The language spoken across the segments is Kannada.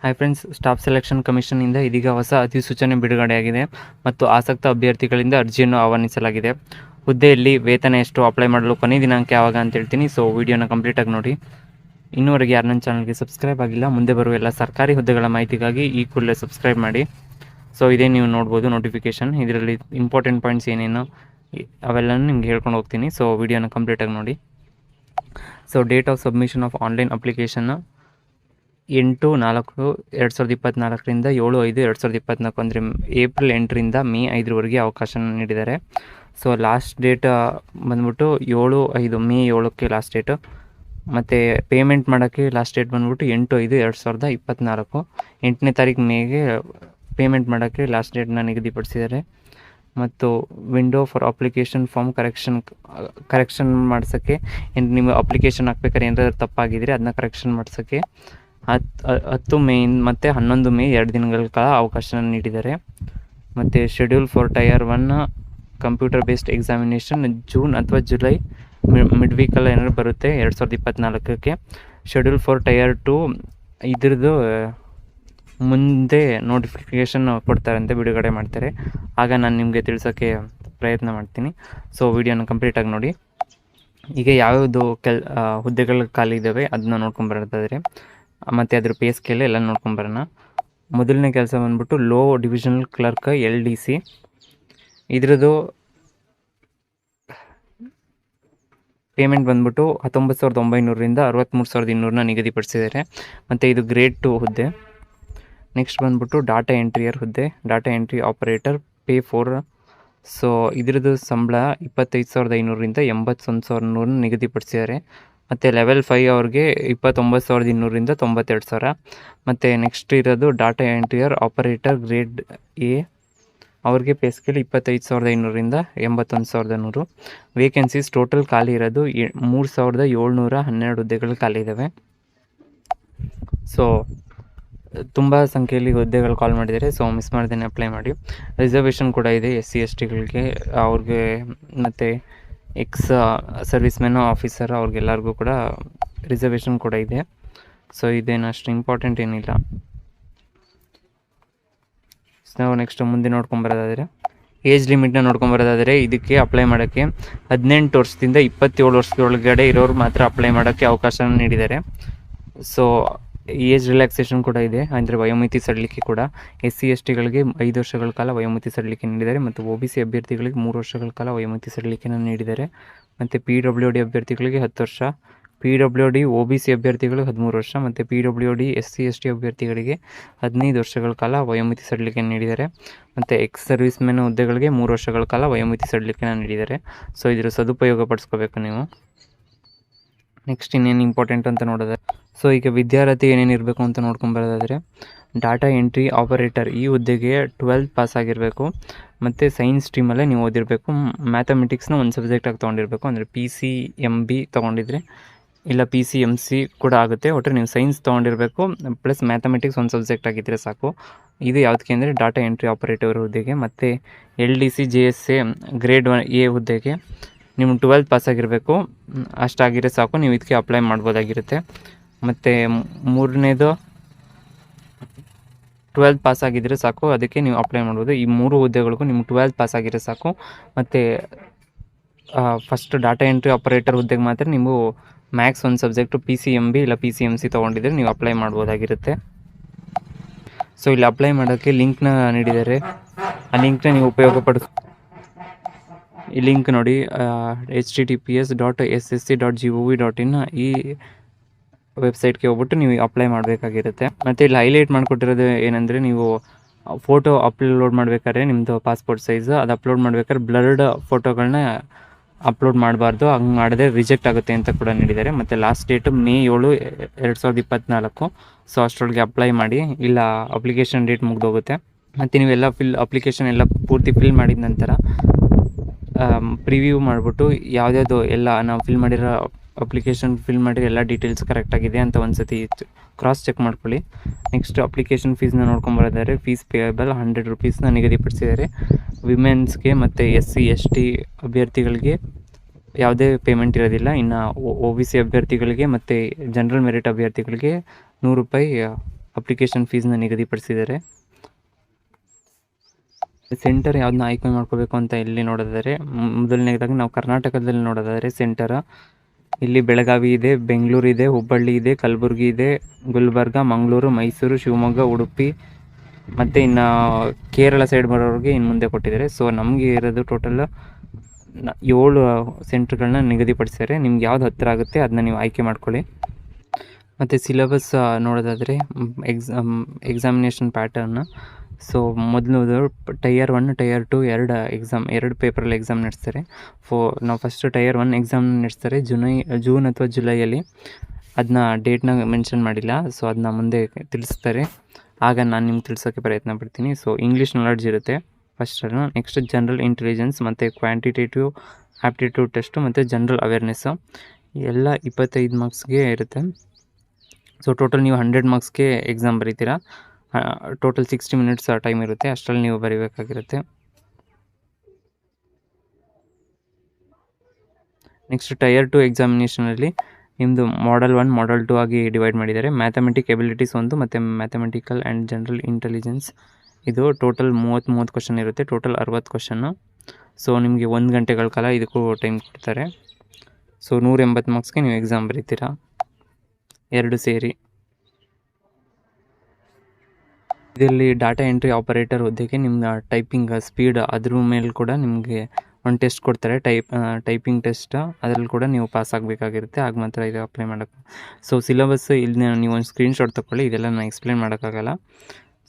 ಹಾಯ್ ಫ್ರೆಂಡ್ಸ್, ಸ್ಟಾಫ್ ಸೆಲೆಕ್ಷನ್ ಕಮಿಷನ್ನಿಂದ ಇದೀಗ ಹೊಸ ಅಧಿಸೂಚನೆ ಬಿಡುಗಡೆಯಾಗಿದೆ ಮತ್ತು ಆಸಕ್ತ ಅಭ್ಯರ್ಥಿಗಳಿಂದ ಅರ್ಜಿಯನ್ನು ಆಹ್ವಾನಿಸಲಾಗಿದೆ. ಹುದ್ದೆಯಲ್ಲಿ ವೇತನ ಎಷ್ಟು, ಅಪ್ಲೈ ಮಾಡಲು ಕೊನೆಯ ದಿನಾಂಕ ಯಾವಾಗ ಅಂತ ಹೇಳ್ತೀನಿ. ಸೊ ವಿಡಿಯೋನ ಕಂಪ್ಲೀಟಾಗಿ ನೋಡಿ. ಇನ್ನೂವರೆಗೆ ಯಾರು ನನ್ನ ಚಾನಲ್ಗೆ ಸಬ್ಸ್ಕ್ರೈಬ್ ಆಗಿಲ್ಲ, ಮುಂದೆ ಬರುವ ಎಲ್ಲ ಸರ್ಕಾರಿ ಹುದ್ದೆಗಳ ಮಾಹಿತಿಗಾಗಿ ಈ ಕೂಡಲೇ ಸಬ್ಸ್ಕ್ರೈಬ್ ಮಾಡಿ. ಸೊ ಇದೇ ನೀವು ನೋಡ್ಬೋದು ನೋಟಿಫಿಕೇಷನ್. ಇದರಲ್ಲಿ ಇಂಪಾರ್ಟೆಂಟ್ ಪಾಯಿಂಟ್ಸ್ ಏನೇನು ಅವೆಲ್ಲನೂ ನಿಮ್ಗೆ ಹೇಳ್ಕೊಂಡು ಹೋಗ್ತೀನಿ. ಸೊ ವಿಡಿಯೋನ ಕಂಪ್ಲೀಟಾಗಿ ನೋಡಿ. So date of submission of online application 8/4/2024 7/5/2024 ಅಂದರೆ ಏಪ್ರಿಲ್ 8ರಿಂದ ಮೇ 5ರವರೆಗೆ ಅವಕಾಶ ನೀಡಿದ್ದಾರೆ. ಸೊ ಲಾಸ್ಟ್ ಡೇಟ್ ಬಂದ್ಬಿಟ್ಟು 7/5 ಮೇ 7ಕ್ಕೆ ಲಾಸ್ಟ್ ಡೇಟು. ಮತ್ತು ಪೇಮೆಂಟ್ ಮಾಡೋಕ್ಕೆ ಲಾಸ್ಟ್ ಡೇಟ್ ಬಂದ್ಬಿಟ್ಟು 8/5/2024. 8ನೇ ತಾರೀಕು ಮೇಗೆ ಪೇಮೆಂಟ್ ಮಾಡೋಕ್ಕೆ ಲಾಸ್ಟ್ ಡೇಟ್ನ ನಿಗದಿಪಡಿಸಿದ್ದಾರೆ. ಮತ್ತು window for application form correction ಮಾಡ್ಸೋಕ್ಕೆ, ನೀವು ಅಪ್ಲಿಕೇಶನ್ ಹಾಕ್ಬೇಕಾದ್ರೆ ಏನಾದರೂ ತಪ್ಪಾಗಿದ್ದರೆ ಅದನ್ನ ಕರೆಕ್ಷನ್ ಮಾಡ್ಸೋಕ್ಕೆ 10 ಮೇ ಮತ್ತು 11 ಮೇ 2 ದಿನಗಳ ಕಾಲ ಅವಕಾಶ ನೀಡಿದ್ದಾರೆ. ಮತ್ತು schedule for tyre 1 computer based examination June ಅಥವಾ ಜುಲೈ ಮಿಡ್ ವೀಕಲ್ಲಿ ಏನಾದ್ರು ಬರುತ್ತೆ 2024ಕ್ಕೆ. ಶೆಡ್ಯೂಲ್ ಫಾರ್ ಟೈರ್ 2 ಇದ್ರದ್ದು ಮುಂದೆ ನೋಟಿಫಿಕೇಷನ್ ಕೊಡ್ತಾರಂತೆ, ಬಿಡುಗಡೆ ಮಾಡ್ತಾರೆ. ಆಗ ನಾನು ನಿಮಗೆ ತಿಳಿಸೋಕ್ಕೆ ಪ್ರಯತ್ನ ಮಾಡ್ತೀನಿ. ಸೊ ವಿಡಿಯೋನ ಕಂಪ್ಲೀಟಾಗಿ ನೋಡಿ. ಈಗ ಯಾವ್ಯಾವುದು ಹುದ್ದೆಗಳು ಖಾಲಿ ಇದ್ದಾವೆ ಅದನ್ನ ನೋಡ್ಕೊಂಬರೋದಾದರೆ ಮತ್ತು ಅದ್ರ ಪೇ ಸ್ಕೇಲ್ ಎಲ್ಲ ನೋಡ್ಕೊಂಬರೋಣ. ಮೊದಲನೇ ಕೆಲಸ ಬಂದ್ಬಿಟ್ಟು ಲೋ ಡಿವಿಷನಲ್ ಕ್ಲರ್ಕ್ LDC. ಇದ್ರದ್ದು ಪೇಮೆಂಟ್ ಬಂದ್ಬಿಟ್ಟು 19,900ರಿಂದ 63,200 ನಿಗದಿಪಡಿಸಿದ್ದಾರೆ. ಮತ್ತು ಇದು ಗ್ರೇಡ್ 2 ಹುದ್ದೆ. ನೆಕ್ಸ್ಟ್ ಬಂದ್ಬಿಟ್ಟು ಡಾಟಾ ಎಂಟ್ರಿಯರ್ ಹುದ್ದೆ, data entry operator, pay 4. So ಇದ್ರದ್ದು ಸಂಬಳ 25,500ರಿಂದ 81,100 ನಿಗದಿಪಡಿಸಿದ್ದಾರೆ. ಮತ್ತು ಲೆವೆಲ್ 5 ಅವ್ರಿಗೆ 29,200ರಿಂದ 92,000. ಮತ್ತು ನೆಕ್ಸ್ಟ್ ಇರೋದು ಡಾಟಾ ಎಂಟ್ರಿಯರ್ ಆಪರೇಟರ್ ಗ್ರೇಡ್ A, ಅವ್ರಿಗೆ ಪೇ ಸ್ಕೇಲ್ 25,500ರಿಂದ 81,100. ವೇಕೆನ್ಸೀಸ್ ಟೋಟಲ್ ಖಾಲಿ ಇರೋದು 3,712 ಹುದ್ದೆಗಳು ಖಾಲಿ ಇದ್ದಾವೆ. ಸೊ ತುಂಬ ಸಂಖ್ಯೆಯಲ್ಲಿ ಹುದ್ದೆಗಳು ಕಾಲ್ ಮಾಡಿದ್ದಾರೆ. ಸೊ ಮಿಸ್ ಮಾಡ್ದೇನೆ ಅಪ್ಲೈ ಮಾಡಿ. ರಿಸರ್ವೇಷನ್ ಕೂಡ ಇದೆ SC/STಗಳಿಗೆ, ಅವ್ರಿಗೆ ಮತ್ತು ಎಕ್ಸ್ ಸರ್ವಿಸ್ ಮೆನ್ ಆಫೀಸರ್ ಅವ್ರಿಗೆಲ್ಲರಿಗೂ ಕೂಡ ರಿಸರ್ವೇಷನ್ ಕೂಡ ಇದೆ. ಸೊ ಇದೇನು ಅಷ್ಟು ಇಂಪಾರ್ಟೆಂಟ್ ಏನಿಲ್ಲ. ನಾವು ನೆಕ್ಸ್ಟ್ ಮುಂದೆ ನೋಡ್ಕೊಂಬರೋದಾದರೆ ಏಜ್ ಲಿಮಿಟ್ನ ನೋಡ್ಕೊಂಬರೋದಾದರೆ ಇದಕ್ಕೆ ಅಪ್ಲೈ ಮಾಡೋಕ್ಕೆ 18 ವರ್ಷದಿಂದ 27 ವರ್ಷದೊಳಗಡೆ ಇರೋರು ಮಾತ್ರ ಅಪ್ಲೈ ಮಾಡೋಕ್ಕೆ ಅವಕಾಶ ನೀಡಿದ್ದಾರೆ. ಸೊ ಏಜ್ ರಿಲ್ಯಾಕ್ಸೇಷನ್ ಕೂಡ ಇದೆ, ಅಂದರೆ ವಯೋಮಿತಿ ಸಡಿಲಿಕೆ ಕೂಡ. SC/STಗಳಿಗೆ 5 ವರ್ಷಗಳ ಕಾಲ ವಯೋಮಿತಿ ಸಡಿಲಿಕೆ ನೀಡಿದ್ದಾರೆ. ಮತ್ತು OBC ಅಭ್ಯರ್ಥಿಗಳಿಗೆ 3 ವರ್ಷಗಳ ಕಾಲ ವಯೋಮಿತಿ ಸಡಿಲಿಕೆಯನ್ನು ನೀಡಿದ್ದಾರೆ. ಮತ್ತು PWD ಅಭ್ಯರ್ಥಿಗಳಿಗೆ 10 ವರ್ಷ, PWD OBC ಅಭ್ಯರ್ಥಿಗಳು 13 ವರ್ಷ, ಮತ್ತು PWD SC/ST ಅಭ್ಯರ್ಥಿಗಳಿಗೆ 15 ವರ್ಷಗಳ ಕಾಲ ವಯೋಮಿತಿ ಸಡಿಲಿಕೆ ನೀಡಿದ್ದಾರೆ. ಮತ್ತು ಎಕ್ಸ್ ಸರ್ವಿಸ್ ಮೆನ್ ಹುದ್ದೆಗಳಿಗೆ 3 ವರ್ಷಗಳ ಕಾಲ ವಯೋಮಿತಿ ಸಡಿಲಿಕೆಯನ್ನು ನೀಡಿದ್ದಾರೆ. ಸೊ ಇದರ ಸದುಪಯೋಗ ಪಡಿಸ್ಕೋಬೇಕು ನೀವು. ನೆಕ್ಸ್ಟ್ ಇನ್ನೇನು ಇಂಪಾರ್ಟೆಂಟ್ ಅಂತ ನೋಡೋದಾದ್ರೆ, ಸೊ ಈಗ ವಿದ್ಯಾರ್ಥಿ ಏನೇನು ಇರಬೇಕು ಅಂತ ನೋಡ್ಕೊಂಬರೋದಾದರೆ ಡಾಟಾ ಎಂಟ್ರಿ ಆಪರೇಟರ್ ಈ ಹುದ್ದೆಗೆ 12th ಪಾಸ್ ಆಗಿರಬೇಕು. ಮತ್ತು ಸೈನ್ಸ್ ಸ್ಟ್ರೀಮಲ್ಲೇ ನೀವು ಓದಿರಬೇಕು. ಮ್ಯಾಥಮೆಟಿಕ್ಸ್ನ ಒಂದು ಸಬ್ಜೆಕ್ಟಾಗಿ ತೊಗೊಂಡಿರಬೇಕು, ಅಂದರೆ PCMB ತೊಗೊಂಡಿದ್ರೆ, ಇಲ್ಲ PCMC ಕೂಡ ಆಗುತ್ತೆ. ಒಟ್ಟರೆ ನೀವು ಸೈನ್ಸ್ ತೊಗೊಂಡಿರಬೇಕು ಪ್ಲಸ್ ಮ್ಯಾಥಮೆಟಿಕ್ಸ್ ಒಂದು ಸಬ್ಜೆಕ್ಟ್ ಆಗಿದ್ದರೆ ಸಾಕು. ಇದು ಯಾವುದಕ್ಕೆ ಅಂದರೆ ಡಾಟಾ ಎಂಟ್ರಿ ಆಪರೇಟರ್ ಹುದ್ದೆಗೆ. ಮತ್ತು LDC JSA ಗ್ರೇಡ್ 1A ಹುದ್ದೆಗೆ ನೀವು 12th ಪಾಸ್ ಆಗಿರಬೇಕು, ಅಷ್ಟಾಗಿರೋ ಸಾಕು, ನೀವು ಇದಕ್ಕೆ ಅಪ್ಲೈ ಮಾಡ್ಬೋದಾಗಿರುತ್ತೆ. ಮತ್ತು ಮೂರನೇದು 12th ಪಾಸ್ ಆಗಿದ್ದರೆ ಸಾಕು, ಅದಕ್ಕೆ ನೀವು ಅಪ್ಲೈ ಮಾಡ್ಬೋದು. ಈ 3 ಹುದ್ದೆಗಳಿಗೂ ನಿಮ್ಗೆ 12th ಪಾಸ್ ಆಗಿರೋ ಸಾಕು. ಮತ್ತು ಫಸ್ಟ್ ಡಾಟಾ ಎಂಟ್ರಿ ಆಪರೇಟರ್ ಹುದ್ದೆಗೆ ಮಾತ್ರ ನೀವು ಮ್ಯಾಥ್ಸ್ ಒಂದು ಸಬ್ಜೆಕ್ಟು PCMB ಇಲ್ಲ PCMC ತೊಗೊಂಡಿದ್ರೆ ನೀವು ಅಪ್ಲೈ ಮಾಡ್ಬೋದಾಗಿರುತ್ತೆ. ಸೊ ಇಲ್ಲಿ ಅಪ್ಲೈ ಮಾಡೋಕ್ಕೆ ಲಿಂಕ್ನ ನೀಡಿದ್ದಾರೆ, ಆ ಲಿಂಕ್ನ ನೀವು ಈ ಲಿಂಕ್ ನೋಡಿ, https.ssc.gov.in ಈ ವೆಬ್ಸೈಟ್ಗೆ ಹೋಗ್ಬಿಟ್ಟು ನೀವು ಅಪ್ಲೈ ಮಾಡಬೇಕಾಗಿರುತ್ತೆ. ಮತ್ತು ಇಲ್ಲಿ ಹೈಲೈಟ್ ಮಾಡಿಕೊಟ್ಟಿರೋದು ಏನಂದರೆ, ನೀವು ಫೋಟೋ ಅಪ್ಲೋಡ್ ಮಾಡಬೇಕಾದ್ರೆ ನಿಮ್ಮದು ಪಾಸ್ಪೋರ್ಟ್ ಸೈಜ್ ಅದು ಅಪ್ಲೋಡ್ ಮಾಡಬೇಕಾದ್ರೆ ಬ್ಲರ್ಡ್ ಫೋಟೋಗಳನ್ನ ಅಪ್ಲೋಡ್ ಮಾಡಬಾರ್ದು, ಹಂಗೆ ಮಾಡಿದ್ರೆ ರಿಜೆಕ್ಟ್ ಆಗುತ್ತೆ ಅಂತ ಕೂಡ ನೀಡಿದ್ದಾರೆ. ಮತ್ತು ಲಾಸ್ಟ್ ಡೇಟು ಮೇ 7, 2024. ಸೊ ಅಷ್ಟರೊಳಗೆ ಅಪ್ಲೈ ಮಾಡಿ, ಇಲ್ಲ ಅಪ್ಲಿಕೇಶನ್ ಡೇಟ್ ಮುಗಿದೋಗುತ್ತೆ. ಮತ್ತು ನೀವೆಲ್ಲ ಅಪ್ಲಿಕೇಶನ್ ಎಲ್ಲ ಪೂರ್ತಿ ಫಿಲ್ ಮಾಡಿದ ನಂತರ ಪ್ರಿವ್ಯೂ ಮಾಡಿಬಿಟ್ಟು ಯಾವುದ್ಯಾವುದು ಎಲ್ಲ ನಾವು ಫಿಲ್ ಮಾಡಿರೋ ಅಪ್ಲಿಕೇಶನ್ ಫಿಲ್ ಮಾಡಿರೋ ಎಲ್ಲ ಡೀಟೇಲ್ಸ್ ಕರೆಕ್ಟಾಗಿದೆ ಅಂತ ಒಂದು ಸತಿ ಕ್ರಾಸ್ ಚೆಕ್ ಮಾಡ್ಕೊಳ್ಳಿ. ನೆಕ್ಸ್ಟ್ ಅಪ್ಲಿಕೇಶನ್ ಫೀಸ್ನ ನೋಡ್ಕೊಂಬರೋದಾದ್ರೆ ಫೀಸ್ ಪೇಯಬಲ್ 100 ರೂಪೀಸ್ನ ನಿಗದಿಪಡಿಸಿದ್ದಾರೆ. ವಿಮೆನ್ಸ್ಗೆ ಮತ್ತು SC/ST ಅಭ್ಯರ್ಥಿಗಳಿಗೆ ಯಾವುದೇ ಪೇಮೆಂಟ್ ಇರೋದಿಲ್ಲ. ಇನ್ನು OBC ಅಭ್ಯರ್ಥಿಗಳಿಗೆ ಮತ್ತು ಜನರಲ್ ಮೆರಿಟ್ ಅಭ್ಯರ್ಥಿಗಳಿಗೆ 100 ರೂಪಾಯಿ ಅಪ್ಲಿಕೇಶನ್ ಫೀಸ್ನ ನಿಗದಿಪಡಿಸಿದ್ದಾರೆ. ಸೆಂಟರ್ ಯಾವ್ದನ್ನ ಆಯ್ಕೆ ಮಾಡ್ಕೋಬೇಕು ಅಂತ ಇಲ್ಲಿ ನೋಡೋದಾದರೆ, ಮೊದಲನೇದಾಗಿ ನಾವು ಕರ್ನಾಟಕದಲ್ಲಿ ನೋಡೋದಾದರೆ ಸೆಂಟರ್ ಇಲ್ಲಿ ಬೆಳಗಾವಿ ಇದೆ, ಬೆಂಗಳೂರು ಇದೆ, ಹುಬ್ಬಳ್ಳಿ ಇದೆ, ಕಲಬುರಗಿ ಇದೆ, ಗುಲ್ಬರ್ಗ, ಮಂಗಳೂರು, ಮೈಸೂರು, ಶಿವಮೊಗ್ಗ, ಉಡುಪಿ ಮತ್ತು ಇನ್ನು ಕೇರಳ ಸೈಡ್ ಬರೋರಿಗೆ ಇನ್ನು ಮುಂದೆ ಕೊಟ್ಟಿದ್ದಾರೆ. ಸೊ ನಮಗೆ ಇರೋದು ಟೋಟಲ್ 7 ಸೆಂಟ್ರ್ಗಳನ್ನ ನಿಗದಿಪಡಿಸಿದ್ದಾರೆ. ನಿಮ್ಗೆ ಯಾವ್ದು ಹತ್ತಿರ ಆಗುತ್ತೆ ಅದನ್ನ ನೀವು ಆಯ್ಕೆ ಮಾಡ್ಕೊಳ್ಳಿ. ಮತ್ತು ಸಿಲೆಬಸ್ ನೋಡೋದಾದರೆ ಎಕ್ಸಾಮಿನೇಷನ್ ಪ್ಯಾಟರ್ನ್. ಸೊ ಮೊದಲು ಟೈಯರ್ 1 ಟೈಯರ್ 2 ಎರಡು ಪೇಪರಲ್ಲಿ ಎಕ್ಸಾಮ್ ನಡೆಸ್ತಾರೆ. ನಾವು ಫಸ್ಟ್ ಟೈಯರ್ 1 ಎಕ್ಸಾಮ್ ನಡೆಸ್ತಾರೆ ಜೂನ್ ಅಥವಾ ಜುಲೈಯಲ್ಲಿ. ಅದನ್ನ ಡೇಟ್ನ ಮೆನ್ಷನ್ ಮಾಡಿಲ್ಲ, ಸೊ ಅದನ್ನ ಮುಂದೆ ತಿಳಿಸ್ತಾರೆ, ಆಗ ನಾನು ನಿಮ್ಗೆ ತಿಳಿಸೋಕ್ಕೆ ಪ್ರಯತ್ನ ಪಡ್ತೀನಿ. ಸೊ ಇಂಗ್ಲೀಷ್ ನಾಲೆಡ್ಜ್ ಇರುತ್ತೆ ಫಸ್ಟನ್ನು. ನೆಕ್ಸ್ಟ್ ಜನರಲ್ ಇಂಟೆಲಿಜೆನ್ಸ್ ಮತ್ತು ಕ್ವಾಂಟಿಟೇಟಿವ್ ಆ್ಯಪ್ಟಿಟ್ಯೂಡ್ ಟೆಸ್ಟು ಮತ್ತು ಜನರಲ್ ಅವೇರ್ನೆಸ್ಸು ಎಲ್ಲ 25 ಮಾರ್ಕ್ಸ್ಗೆ ಇರುತ್ತೆ. ಸೊ ಟೋಟಲ್ ನೀವು 100 ಮಾರ್ಕ್ಸ್ಗೆ ಎಕ್ಸಾಮ್ ಬರೀತೀರಾ. ಟೋಟಲ್ 60 ಮಿನಿಟ್ಸ್ ಟೈಮ್ ಇರುತ್ತೆ, ಅಷ್ಟರಲ್ಲಿ ನೀವು ಬರೀಬೇಕಾಗಿರುತ್ತೆ. ನೆಕ್ಸ್ಟ್ ಟೈಯರ್ 2 ಎಕ್ಸಾಮಿನೇಷನಲ್ಲಿ ನಿಮ್ಮದು ಮಾಡಲ್ 1 ಮಾಡಲ್ 2 ಆಗಿ ಡಿವೈಡ್ ಮಾಡಿದ್ದಾರೆ. ಮ್ಯಾಥಮೆಟಿಕ್ ಎಬಿಲಿಟೀಸ್ ಒಂದು ಮತ್ತು ಮ್ಯಾಥಮೆಟಿಕಲ್ ಆ್ಯಂಡ್ ಜನರಲ್ ಇಂಟೆಲಿಜೆನ್ಸ್ ಇದು ಟೋಟಲ್ 30 ಕ್ವಶನ್ ಇರುತ್ತೆ, ಟೋಟಲ್ 60 ಕ್ವಶನ್ನು. ಸೊ ನಿಮಗೆ 1 ಗಂಟೆಗಳ ಕಾಲ ಇದಕ್ಕೂ ಟೈಮ್ ಕೊಡ್ತಾರೆ. ಸೊ 180 ಮಾರ್ಕ್ಸ್ಗೆ ನೀವು ಎಕ್ಸಾಮ್ ಬರೀತೀರಾ, 2 ಸೇರಿ. ಇದರಲ್ಲಿ ಡಾಟಾ ಎಂಟ್ರಿ ಆಪರೇಟರ್ ಹುದ್ದೆಗೆ ನಿಮ್ಮ ಟೈಪಿಂಗ್ ಸ್ಪೀಡ್ ಅದ್ರ ಮೇಲೆ ಕೂಡ ನಿಮಗೆ ಒಂದು ಟೆಸ್ಟ್ ಕೊಡ್ತಾರೆ, ಟೈಪಿಂಗ್ ಟೆಸ್ಟ್. ಅದರಲ್ಲಿ ಕೂಡ ನೀವು ಪಾಸ್ ಆಗಬೇಕಾಗಿರುತ್ತೆ, ಆಗ ಮಾತ್ರ ಇದು ಅಪ್ಲೈ ಮಾಡೋಕ್ಕೆ. ಸೊ ಸಿಲೆಬಸ್ ಇಲ್ಲಿ ನೀವು ಒಂದು ಸ್ಕ್ರೀನ್ಶಾಟ್ ತೊಗೊಳ್ಳಿ, ಇದೆಲ್ಲ ನಾನು ಎಕ್ಸ್ಪ್ಲೇನ್ ಮಾಡೋಕ್ಕಾಗಲ್ಲ,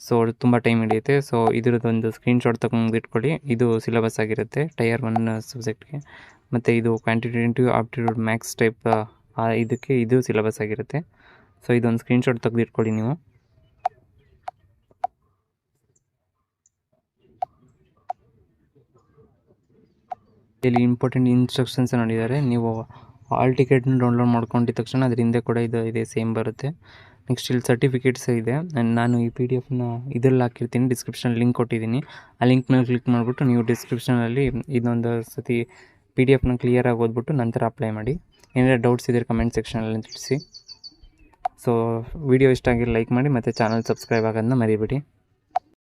ಸೊ ತುಂಬ ಟೈಮ್ ಹಿಡಿಯುತ್ತೆ. ಸೊ ಇದರದ್ದೊಂದು ಸ್ಕ್ರೀನ್ಶಾಟ್ ತೊಗೊಂಡು ಇಟ್ಕೊಳ್ಳಿ. ಇದು ಸಿಲೆಬಸ್ ಆಗಿರುತ್ತೆ ಟೈಯರ್ 1 ಸಬ್ಜೆಕ್ಟ್ಗೆ. ಮತ್ತು ಇದು ಕ್ವಾಂಟಿಟೇಟಿವ್ ಆಪ್ಟಿಟ್ಯೂಡ್ ಮ್ಯಾಥ್ಸ್ ಟೈಪ್ ಇದಕ್ಕೆ ಇದು ಸಿಲೆಬಸ್ ಆಗಿರುತ್ತೆ. ಸೊ ಇದೊಂದು ಸ್ಕ್ರೀನ್ಶಾಟ್ ತೆಗೆದಿಟ್ಕೊಳ್ಳಿ ನೀವು. ಇಲ್ಲಿ ಇಂಪಾರ್ಟೆಂಟ್ ಇನ್ಸ್ಟ್ರಕ್ಷನ್ಸ್ ನೋಡಿದ್ದಾರೆ. ನೀವು ಹಾಲ್ ಟಿಕೆಟ್ನ ಡೌನ್ಲೋಡ್ ಮಾಡ್ಕೊಂಡಿದ್ದ ತಕ್ಷಣ ಅದ್ರ ಹಿಂದೆ ಕೂಡ ಇದೆ ಸೇಮ್ ಬರುತ್ತೆ. ನೆಕ್ಸ್ಟ್ ಇಲ್ಲಿ ಸರ್ಟಿಫಿಕೇಟ್ಸ್ ಇದೆ. ನಾನು ಈ PDF ಇದರಲ್ಲಿ ಹಾಕಿರ್ತೀನಿ, ಡಿಸ್ಕ್ರಿಪ್ಷನ್ ಲಿಂಕ್ ಕೊಟ್ಟಿದ್ದೀನಿ. ಆ ಲಿಂಕ್ ಮೇಲೆ ಕ್ಲಿಕ್ ಮಾಡಿಬಿಟ್ಟು ನೀವು ಡಿಸ್ಕ್ರಿಪ್ಷನಲ್ಲಿ ಇದೊಂದು ಸತಿ PDF ಕ್ಲಿಯರಾಗಿ ಓದ್ಬಿಟ್ಟು ನಂತರ ಅಪ್ಲೈ ಮಾಡಿ. ಏನಾದರೂ ಡೌಟ್ಸ್ ಇದ್ದರೆ ಕಮೆಂಟ್ ಸೆಕ್ಷನಲ್ಲಿ ತಿಳಿಸಿ. ಸೊ ವಿಡಿಯೋ ಇಷ್ಟ ಆಗಿರೋ ಲೈಕ್ ಮಾಡಿ ಮತ್ತು ಚಾನಲ್ ಸಬ್ಸ್ಕ್ರೈಬ್ ಆಗೋದನ್ನ ಮರಿಬೇಡಿ.